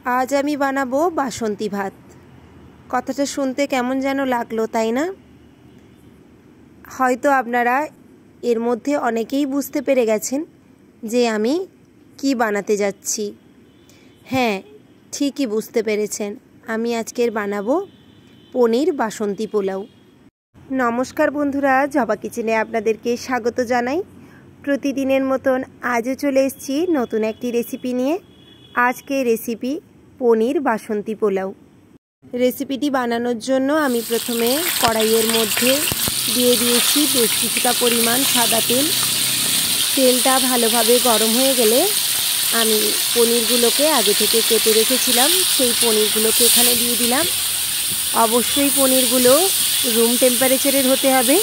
আজ আমি বানাবো বাসন্তী ভাত। কথাটা শুনতে কেমন যেন লাগলো, তাই না? হয়তো আপনারা এর মধ্যে অনেকেই বুঝতে পেরে গেছেন যে আমি কি বানাতে যাচ্ছি। হ্যাঁ, ঠিকই বুঝতে পেরেছেন, আমি আজকের বানাবো পনির বাসন্তী পোলাও। নমস্কার বন্ধুরা, জবা কিচেনে আপনাদেরকে স্বাগত জানাই। প্রতিদিনের মতন আজও চলে এসেছি নতুন একটি রেসিপি নিয়ে। আজকে রেসিপি পনির বাসন্তী পোলাও। রেসিপিটি বানানোর জন্য আমি প্রথমে কড়াইয়ের মধ্যে দিয়ে দিয়েছি বেশ কিছুটা পরিমাণ সাদা তেল। তেলটা ভালোভাবে গরম হয়ে গেলে আমি পনিরগুলোকে আগে থেকে কেটে রেখেছিলাম, সেই পনিরগুলোকে এখানে দিয়ে দিলাম। অবশ্যই পনিরগুলো রুম টেম্পারেচারের হতে হবে।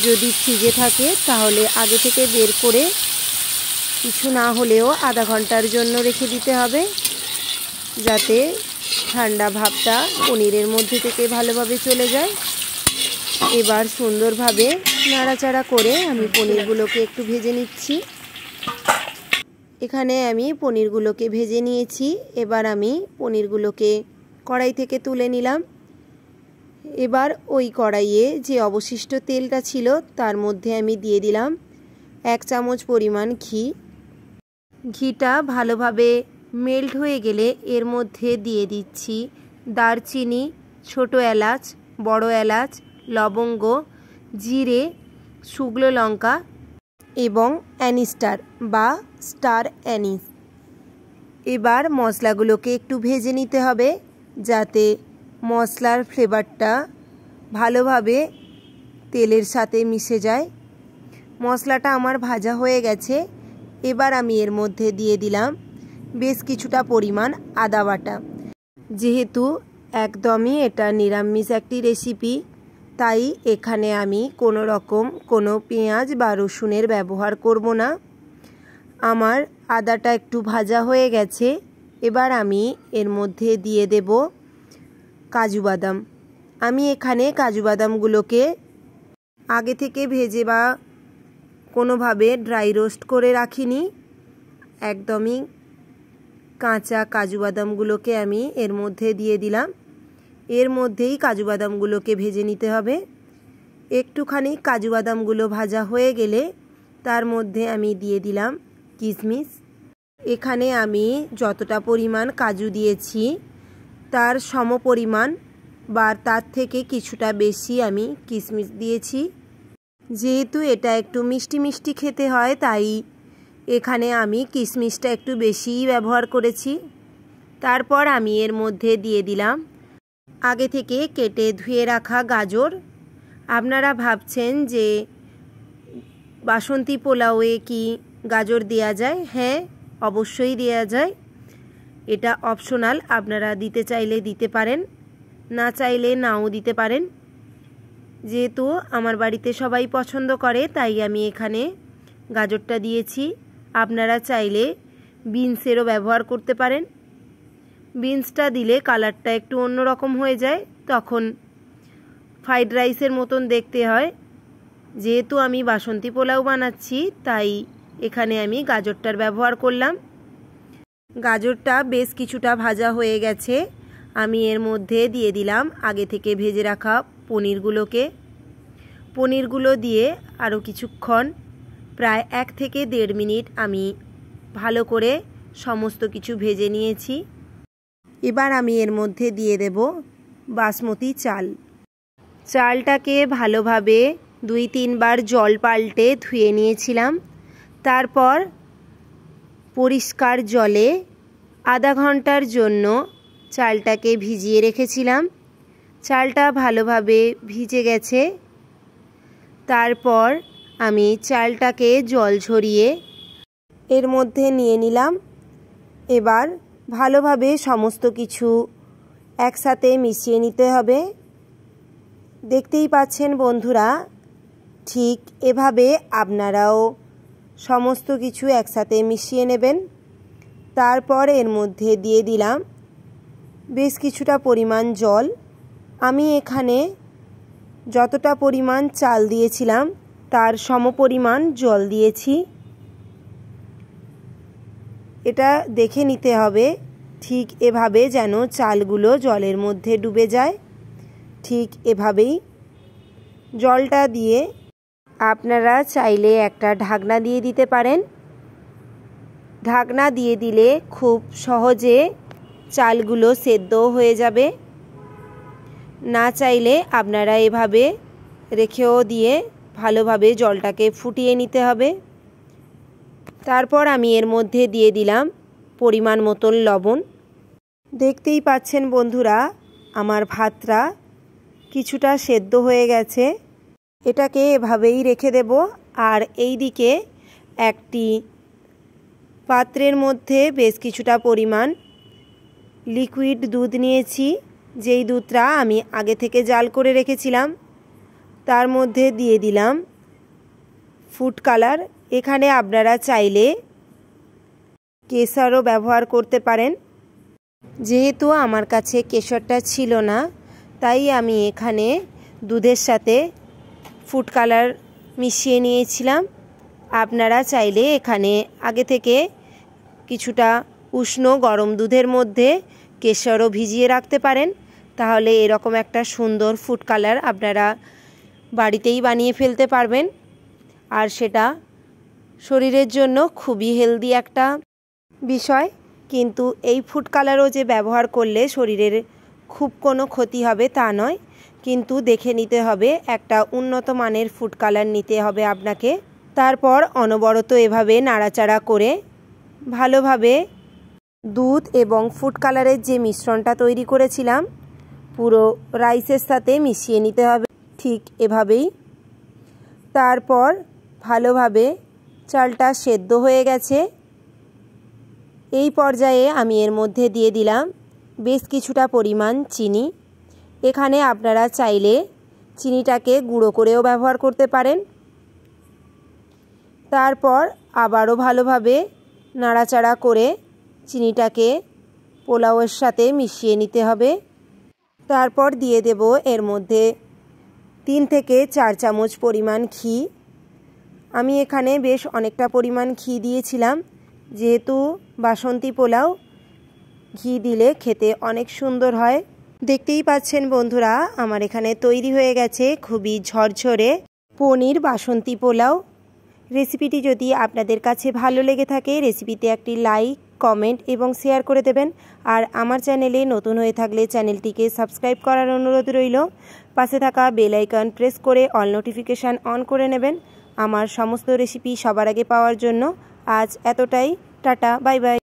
যদি ফ্রিজে থাকে তাহলে আগে থেকে বের করে কিছু না হলেও আধা ঘন্টার জন্য রেখে দিতে হবে, যাতে ঠান্ডা ভাবটা পনিরের মধ্যে থেকে ভালোভাবে চলে যায়। এবার সুন্দরভাবে নাড়াচাড়া করে আমি পনিরগুলোকে একটু ভেজে নিচ্ছি। এখানে আমি পনিরগুলোকে ভেজে নিয়েছি। এবার আমি পনিরগুলোকে কড়াই থেকে তুলে নিলাম। এবার ওই কড়াইয়ে যে অবশিষ্ট তেলটা ছিল তার মধ্যে আমি দিয়ে দিলাম 1 চামচ পরিমাণ ঘি। ঘিটা ভালোভাবে মেল্ট হয়ে গেলে এর মধ্যে দিয়ে দিচ্ছি দারচিনি, ছোট এলাচ, বড় এলাচ, লবঙ্গ, জিরে, শুকনো লঙ্কা এবং অ্যানিস্টার বা স্টার অ্যানিস। এবার মশলাগুলোকে একটু ভেজে নিতে হবে, যাতে মশলার ফ্লেভারটা ভালোভাবে তেলের সাথে মিশে যায়। মশলাটা আমার ভাজা হয়ে গেছে। এবার আমি এর মধ্যে দিয়ে দিলাম বেশ কিছুটা পরিমাণ আদা বাটা। যেহেতু একদমই এটা নিরামিষ একটি রেসিপি, তাই এখানে আমি কোনো পেঁয়াজ বা রসুনের ব্যবহার করব না। আমার আদাটা একটু ভাজা হয়ে গেছে। এবার আমি এর মধ্যে দিয়ে দেব কাজু বাদাম। আমি এখানে কাজু বাদামগুলোকে আগে থেকে ভেজে বা কোনোভাবে ড্রাই রোস্ট করে রাখিনি। একদমই কাঁচা কাজু বাদামগুলোকে আমি এর মধ্যে দিয়ে দিলাম। এর মধ্যেই কাজু বাদামগুলোকে ভেজে নিতে হবে। একটুখানি কাজু বাদামগুলো ভাজা হয়ে গেলে তার মধ্যে আমি দিয়ে দিলাম কিশমিশ। এখানে আমি যতটা পরিমাণ কাজু দিয়েছি তার সমপরিমাণ বা তার থেকে কিছুটা বেশি আমি কিশমিশ দিয়েছি। যেহেতু এটা একটু মিষ্টি মিষ্টি খেতে হয়, তাই এখানে আমি কিশমিশটা একটু বেশিই ব্যবহার করেছি। তারপর আমি এর মধ্যে দিয়ে দিলাম আগে থেকে কেটে ধুয়ে রাখা গাজর। আপনারা ভাবছেন যে বাসন্তী পোলাওয়ে কি গাজর দেওয়া যায়? হ্যাঁ, অবশ্যই দেওয়া যায়। এটা অপশনাল, আপনারা দিতে চাইলে দিতে পারেন, না চাইলে নাও দিতে পারেন। যেহেতু আমার বাড়িতে সবাই পছন্দ করে তাই আমি এখানে গাজরটা দিয়েছি। আপনারা চাইলে বিনসেরও ব্যবহার করতে পারেন। বিনসটা দিলে কালারটা একটু অন্যরকম হয়ে যায়, তখন ফ্রাইড রাইসের মতন দেখতে হয়। যেহেতু আমি বাসন্তী পোলাও বানাচ্ছি তাই এখানে আমি গাজরটার ব্যবহার করলাম। গাজরটা বেশ কিছুটা ভাজা হয়ে গেছে। আমি এর মধ্যে দিয়ে দিলাম আগে থেকে ভেজে রাখা পনিরগুলো দিয়ে আরও কিছুক্ষণ, প্রায় 1 থেকে 1.5 মিনিট আমি ভালো করে সমস্ত কিছু ভেজে নিয়েছি। এবার আমি এর মধ্যে দিয়ে দেব বাসমতি চাল। চালটাকে ভালোভাবে 2-3 বার জল পাল্টে ধুয়ে নিয়েছিলাম। তারপর পরিষ্কার জলে আধা ঘন্টার জন্য চালটাকে ভিজিয়ে রেখেছিলাম। চালটা ভালোভাবে ভিজে গেছে। তারপর আমি চালটাকে জল ঝরিয়ে এর মধ্যে নিয়ে নিলাম। এবার ভালোভাবে সমস্ত কিছু একসাথে মিশিয়ে নিতে হবে। দেখতেই পাচ্ছেন বন্ধুরা, ঠিক এভাবে আপনারাও সমস্ত কিছু একসাথে মিশিয়ে নেবেন। তারপর এর মধ্যে দিয়ে দিলাম বেশ কিছুটা পরিমাণ জল। আমি এখানে যতটা পরিমাণ চাল দিয়েছিলাম তার সমপরিমাণ জল দিয়েছি। এটা দেখে নিতে হবে ঠিক এভাবে যেন চালগুলো জলের মধ্যে ডুবে যায়। ঠিক এভাবেই জলটা দিয়ে আপনারা চাইলে একটা ঢাকনা দিয়ে দিতে পারেন। ঢাকনা দিয়ে দিলে খুব সহজে চালগুলো সেদ্ধ হয়ে যাবে। না চাইলে আপনারা এভাবে রেখেও দিয়ে ভালোভাবে জলটাকে ফুটিয়ে নিতে হবে। তারপর আমি এর মধ্যে দিয়ে দিলাম পরিমাণ মতন লবণ। দেখতেই পাচ্ছেন বন্ধুরা, আমার ভাতটা কিছুটা সেদ্ধ হয়ে গেছে। এটাকে এভাবেই রেখে দেব। আর এই দিকে একটি পাত্রের মধ্যে বেশ কিছুটা পরিমাণ লিকুইড দুধ নিয়েছি, যেই দুধটা আমি আগে থেকে জাল করে রেখেছিলাম। তার মধ্যে দিয়ে দিলাম ফুড কালার। এখানে আপনারা চাইলে কেশরও ব্যবহার করতে পারেন। যেহেতু আমার কাছে কেশরটা ছিল না, তাই আমি এখানে দুধের সাথে ফুড কালার মিশিয়ে নিয়েছিলাম। আপনারা চাইলে এখানে আগে থেকে কিছুটা উষ্ণ গরম দুধের মধ্যে কেশরও ভিজিয়ে রাখতে পারেন। তাহলে এরকম একটা সুন্দর ফুড কালার আপনারা বাড়িতেই বানিয়ে ফেলতে পারবেন। আর সেটা শরীরের জন্য খুবই হেলদি একটা বিষয়। কিন্তু এই ফুড কালারও যে ব্যবহার করলে শরীরের খুব কোনো ক্ষতি হবে তা নয়, কিন্তু দেখে নিতে হবে একটা উন্নত মানের ফুড কালার নিতে হবে আপনাকে। তারপর অনবরত এভাবে নাড়াচাড়া করে ভালোভাবে দুধ এবং ফুড কালারের যে মিশ্রণটা তৈরি করেছিলাম পুরো রাইসের সাথে মিশিয়ে নিতে হবে, ঠিক এভাবেই। তারপর ভালোভাবে চালটা সেদ্ধ হয়ে গেছে। এই পর্যায়ে আমি এর মধ্যে দিয়ে দিলাম বেশ কিছুটা পরিমাণ চিনি। এখানে আপনারা চাইলে চিনিটাকে গুঁড়ো করেও ব্যবহার করতে পারেন। তারপর আবারও ভালোভাবে নাড়াচাড়া করে চিনিটাকে পোলাওয়ের সাথে মিশিয়ে নিতে হবে। তারপর দিয়ে দেব এর মধ্যে 3 থেকে 4 চামচ পরিমাণ ঘি। আমি এখানে বেশ অনেকটা পরিমাণ ঘি দিয়েছিলাম, যেহেতু বাসন্তী পোলাও ঘি দিলে খেতে অনেক সুন্দর হয়। দেখতেই পাচ্ছেন বন্ধুরা, আমার এখানে তৈরি হয়ে গেছে খুবই ঝরঝরে পনির বাসন্তী পোলাও। রেসিপিটি যদি আপনাদের কাছে ভালো লেগে থাকে রেসিপিতে একটি লাইক, কমেন্ট এবং শেয়ার করে দেবেন। আর আমার চ্যানেলে নতুন হয়ে থাকলে চ্যানেলটিকে সাবস্ক্রাইব করার অনুরোধ রইল। পাশে থাকা বেল আইকন প্রেস করে অল নোটিফিকেশান অন করে নেবেন আমার সমস্ত রেসিপি সবার আগে পাওয়ার জন্য। আজ এতটাই, টাটা, বাই বাই।